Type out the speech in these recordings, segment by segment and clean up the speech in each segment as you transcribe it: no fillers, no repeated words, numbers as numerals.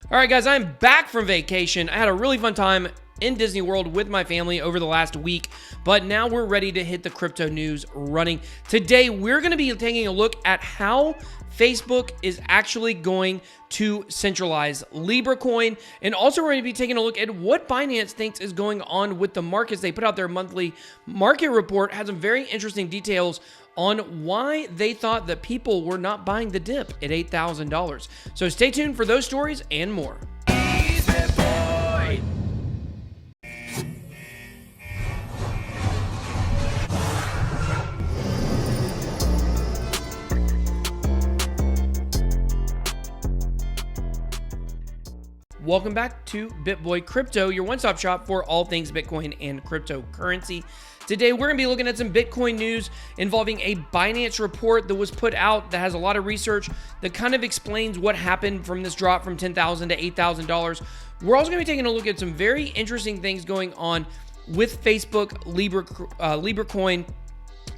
All right, guys, I'm back from vacation. I had a really fun time in Disney World with my family over the last week, but now we're ready to hit the crypto news running. Today, we're going to be taking a look at how Facebook is actually going to centralize Libra coin, and also we're going to be taking a look at what Binance thinks is going on with the markets. They put out their monthly market report, has some very interesting details on why they thought that people were not buying the dip at $8,000. So stay tuned for those stories and more. Welcome back to BitBoy Crypto, your one-stop shop for all things Bitcoin and cryptocurrency. Today, we're going to be looking at some Bitcoin news involving a Binance report that was put out that has a lot of research that kind of explains what happened from this drop from $10,000 to $8,000. We're also going to be taking a look at some very interesting things going on with Facebook, Libra coin,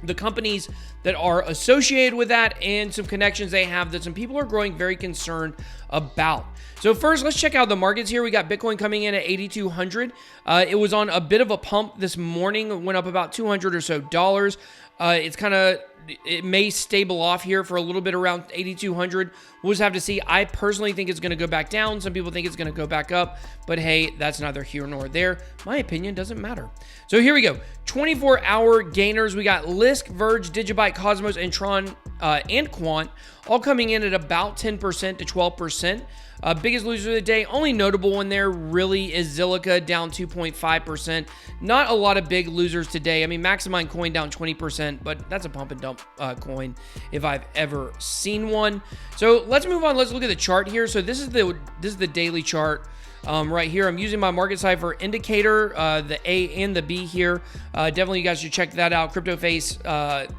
the companies that are associated with that, and some connections they have that some people are growing very concerned about. So first, let's check out the markets here. We got Bitcoin coming in at 8,200. It was on a bit of a pump this morning. It went up about $200 or so dollars. It may stable off here for a little bit around 8,200. We'll just have to see. I personally think it's going to go back down. Some people think it's going to go back up, but hey, that's neither here nor there. My opinion doesn't matter. So here we go. 24-hour gainers. We got Lisk, Verge, Digibyte, Cosmos, and Tron and Quant all coming in at about 10% to 12%. Biggest loser of the day, only notable one there really is Zilliqa, down 2.5%. Not a lot of big losers today. I mean, Maximind coin down 20%, but that's a pump and dump coin if I've ever seen one. So let's move on. Let's look at the chart here. So this is the daily chart. Right here, I'm using my market cipher indicator, the A and the B here. Definitely, you guys should check that out. CryptoFace,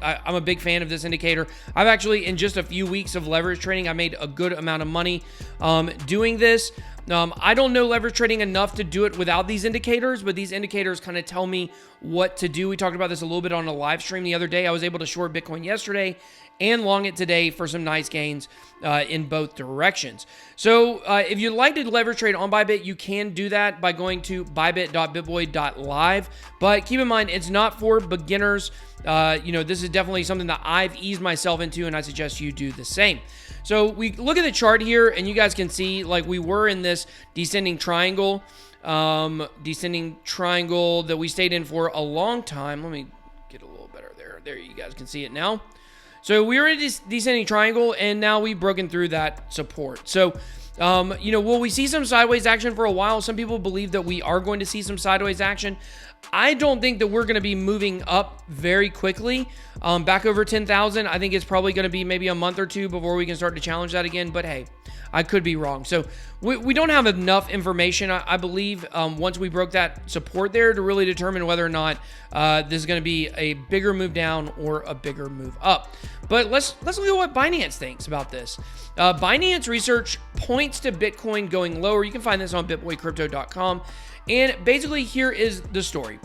I'm a big fan of this indicator. I've actually, in just a few weeks of leverage trading, I made a good amount of money doing this. I don't know leverage trading enough to do it without these indicators, but these indicators kind of tell me what to do. We talked about this a little bit on a live stream the other day. I was able to short Bitcoin yesterday and long it today for some nice gains in both directions. So if you'd like to leverage trade on Bybit, you can do that by going to bybit.bitboy.live. But keep in mind, it's not for beginners. This is definitely something that I've eased myself into, and I suggest you do the same. So we look at the chart here, and you guys can see like we were in this descending triangle that we stayed in for a long time. Let me get a little better there. There, you guys can see it now. So we were in a descending triangle, and now we've broken through that support. So, will we see some sideways action for a while? Some people believe that we are going to see some sideways action. I don't think that we're going to be moving up very quickly back over 10,000. I think it's probably going to be maybe a month or two before we can start to challenge that again. But hey, I could be wrong. So we don't have enough information, I believe, once we broke that support there to really determine whether or not this is going to be a bigger move down or a bigger move up. But let's look at what Binance thinks about this. Binance research points to Bitcoin going lower. You can find this on bitboycrypto.com. And basically, here is the story.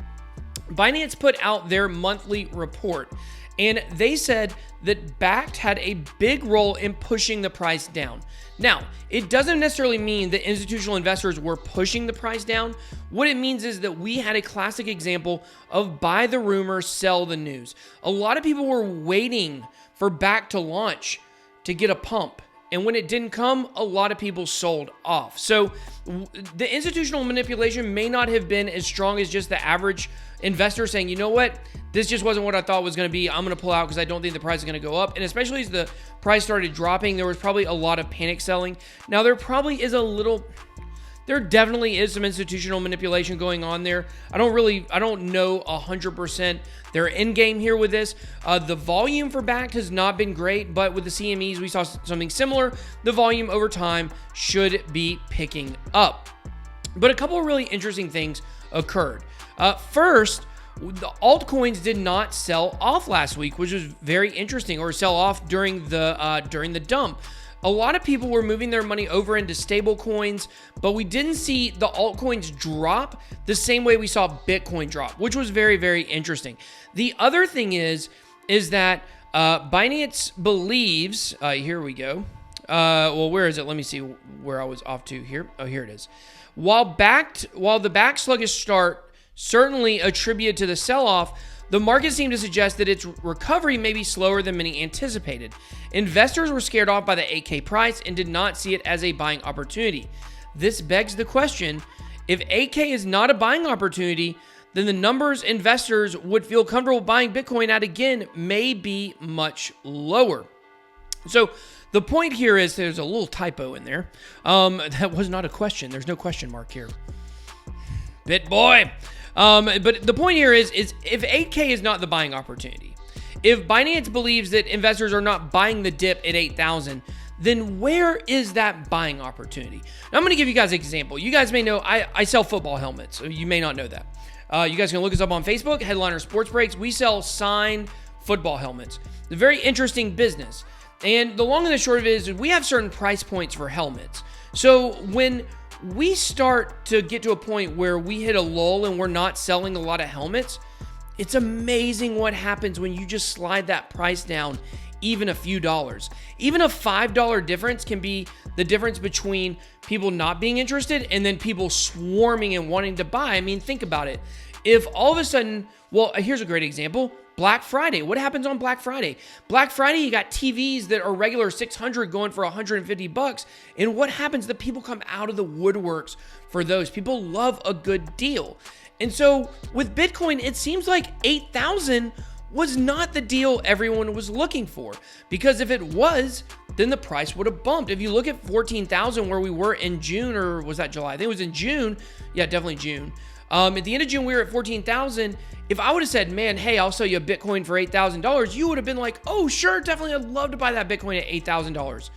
Binance put out their monthly report, and they said that Bakkt had a big role in pushing the price down. Now, it doesn't necessarily mean that institutional investors were pushing the price down. What it means is that we had a classic example of buy the rumor, sell the news. A lot of people were waiting for Bakkt to launch to get a pump. And when it didn't come, a lot of people sold off. So the institutional manipulation may not have been as strong as just the average investor saying, you know what, this just wasn't what I thought was going to be. I'm going to pull out because I don't think the price is going to go up. And especially as the price started dropping, there was probably a lot of panic selling. Now, there definitely is some institutional manipulation going on there. I don't know 100% their end game here with this. The volume for Bakkt has not been great, but with the CMEs, we saw something similar. The volume over time should be picking up. But a couple of really interesting things occurred. First, the altcoins did not sell off last week, which was very interesting, or sell off during the dump. A lot of people were moving their money over into stable coins, but we didn't see the altcoins drop the same way we saw Bitcoin drop, which was very, very interesting. The other thing is that Binance believes, here we go. Well, where is it? Let me see where I was off to here. Oh, here it is. While the back sluggish start certainly attributed to the sell-off, the market seemed to suggest that its recovery may be slower than many anticipated. Investors were scared off by the 8K price and did not see it as a buying opportunity. This begs the question, if 8K is not a buying opportunity, then the numbers investors would feel comfortable buying Bitcoin at again may be much lower. So the point here is there's a little typo in there. That was not a question. There's no question mark here. BitBoy. But the point here is if 8K is not the buying opportunity, if Binance believes that investors are not buying the dip at 8,000, then where is that buying opportunity? Now, I'm going to give you guys an example. You guys may know I sell football helmets. You may not know that. You guys can look us up on Facebook, Headliner Sports Breaks. We sell signed football helmets. It's a very interesting business. And the long and the short of it is we have certain price points for helmets. So when we start to get to a point where we hit a lull and we're not selling a lot of helmets, it's amazing what happens when you just slide that price down even a few dollars. Even a $5 difference can be the difference between people not being interested and then people swarming and wanting to buy. I mean, think about it. If all of a sudden, well, here's a great example. Black Friday. What happens on Black Friday? Black Friday, you got TVs that are regular $600 going for $150. And what happens? The people come out of the woodworks for those. People love a good deal. And so with Bitcoin, it seems like 8,000 was not the deal everyone was looking for. Because if it was, then the price would have bumped. If you look at 14,000 where we were in June, or was that July? I think it was in June. Yeah, definitely June. At the end of June, we were at 14,000. If I would have said, man, hey, I'll sell you a Bitcoin for $8,000, you would have been like, oh, sure, definitely. I'd love to buy that Bitcoin at $8,000.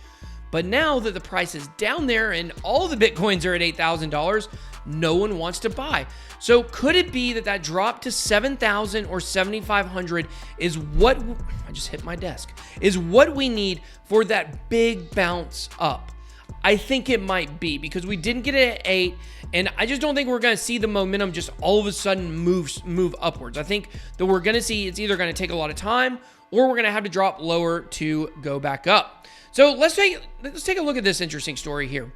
But now that the price is down there and all the Bitcoins are at $8,000, no one wants to buy. So could it be that that drop to 7,000 or 7,500 is what, I just hit my desk, is what we need for that big bounce up? I think it might be because we didn't get it at 8, and I just don't think we're going to see the momentum just all of a sudden move upwards. I think that we're going to see it's either going to take a lot of time or we're going to have to drop lower to go back up. So let's take a look at this interesting story here.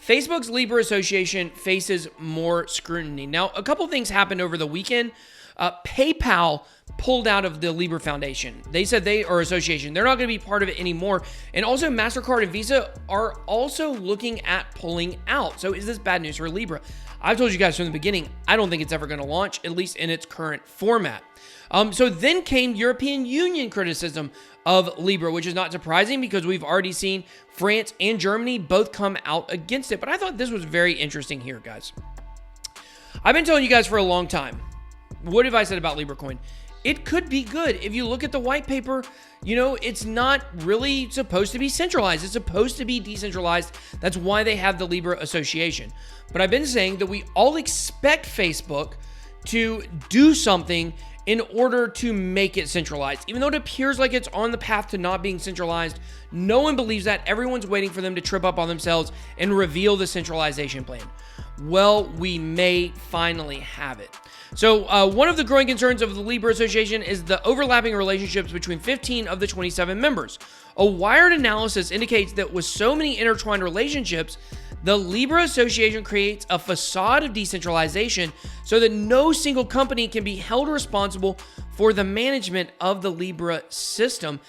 Facebook's Libra Association faces more scrutiny. Now, a couple things happened over the weekend. PayPal pulled out of the Libra Foundation. They said association. They're not going to be part of it anymore. And also MasterCard and Visa are also looking at pulling out. So is this bad news for Libra? I've told you guys from the beginning, I don't think it's ever going to launch, at least in its current format. So then came European Union criticism of Libra, which is not surprising because we've already seen France and Germany both come out against it. But I thought this was very interesting here, guys. I've been telling you guys for a long time, what have I said about Libra coin? It could be good. If you look at the white paper, you know, it's not really supposed to be centralized. It's supposed to be decentralized. That's why they have the Libra Association. But I've been saying that we all expect Facebook to do something in order to make it centralized. Even though it appears like it's on the path to not being centralized, no one believes that. Everyone's waiting for them to trip up on themselves and reveal the centralization plan. Well, we may finally have it. So one of the growing concerns of the Libra Association is the overlapping relationships between 15 of the 27 members. A Wired analysis indicates that with so many intertwined relationships, the Libra Association creates a facade of decentralization so that no single company can be held responsible for the management of the Libra system.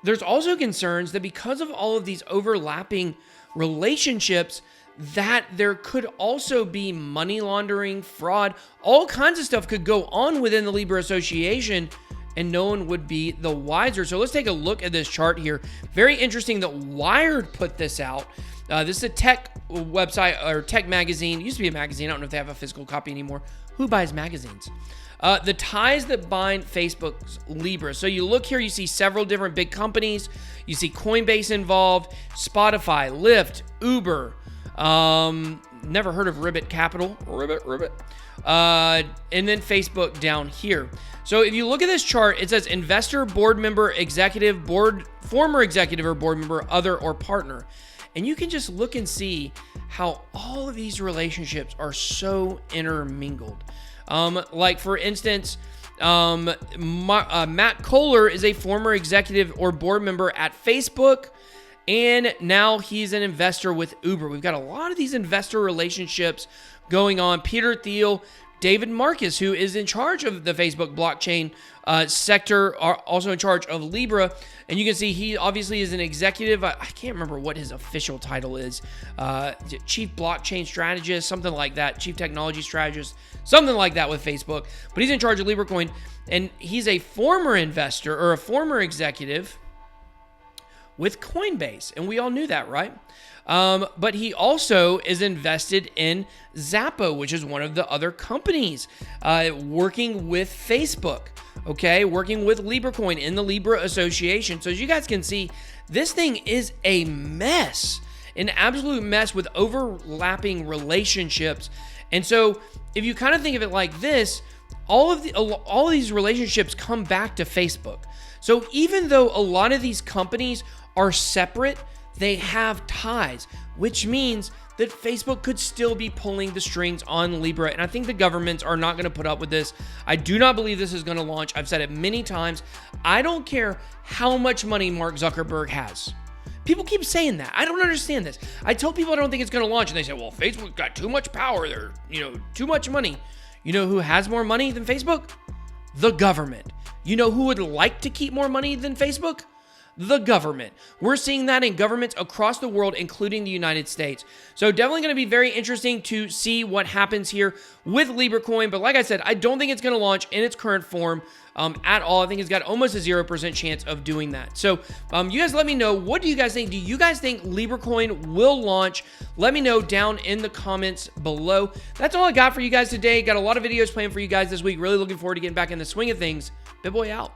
There's also concerns that because of all of these overlapping relationships, that there could also be money laundering, fraud, all kinds of stuff could go on within the Libra Association and no one would be the wiser. So let's take a look at this chart here. Very interesting that Wired put this out. This is a tech website or tech magazine. It used to be a magazine. I don't know if they have a physical copy anymore. Who buys magazines? The ties that bind Facebook's Libra. So you look here, you see several different big companies. You see Coinbase involved, Spotify, Lyft, Uber. Never heard of Ribbit Capital. Ribbit. And then Facebook down here. So if you look at this chart, it says investor, board member, executive, former executive or board member, other, or partner. And you can just look and see how all of these relationships are so intermingled. Like for instance, Matt Kohler is a former executive or board member at Facebook, and now he's an investor with Uber. We've got a lot of these investor relationships going on. Peter Thiel, David Marcus, who is in charge of the Facebook blockchain sector, are also in charge of Libra. And you can see he obviously is an executive. I can't remember what his official title is. Chief blockchain strategist, something like that. Chief technology strategist, something like that with Facebook. But he's in charge of Libra Coin. And he's a former investor or a former executive with Coinbase. And we all knew that, right? But he also is invested in Zappo, which is one of the other companies working with Facebook, okay? Working with Libra Coin in the Libra Association. So as you guys can see, this thing is a mess, an absolute mess with overlapping relationships. And so if you kind of think of it like this, all of these relationships come back to Facebook. So even though a lot of these companies are separate, they have ties, which means that Facebook could still be pulling the strings on Libra. And I think the governments are not going to put up with this. I do not believe this is going to launch. I've said it many times. I don't care how much money Mark Zuckerberg has. People keep saying that. I don't understand this. I tell people I don't think it's going to launch, and they say, well, Facebook's got too much power. They're, too much money. You know who has more money than Facebook? The government. You know who would like to keep more money than Facebook? The government. We're seeing that in governments across the world, including the United States. So definitely going to be very interesting to see what happens here with Libra Coin. But like I said, I don't think it's going to launch in its current form at all. I think it's got almost a 0% chance of doing that. So you guys let me know. What do you guys think? Do you guys think Libra Coin will launch? Let me know down in the comments below. That's all I got for you guys today. Got a lot of videos planned for you guys this week. Really looking forward to getting back in the swing of things. BitBoy out.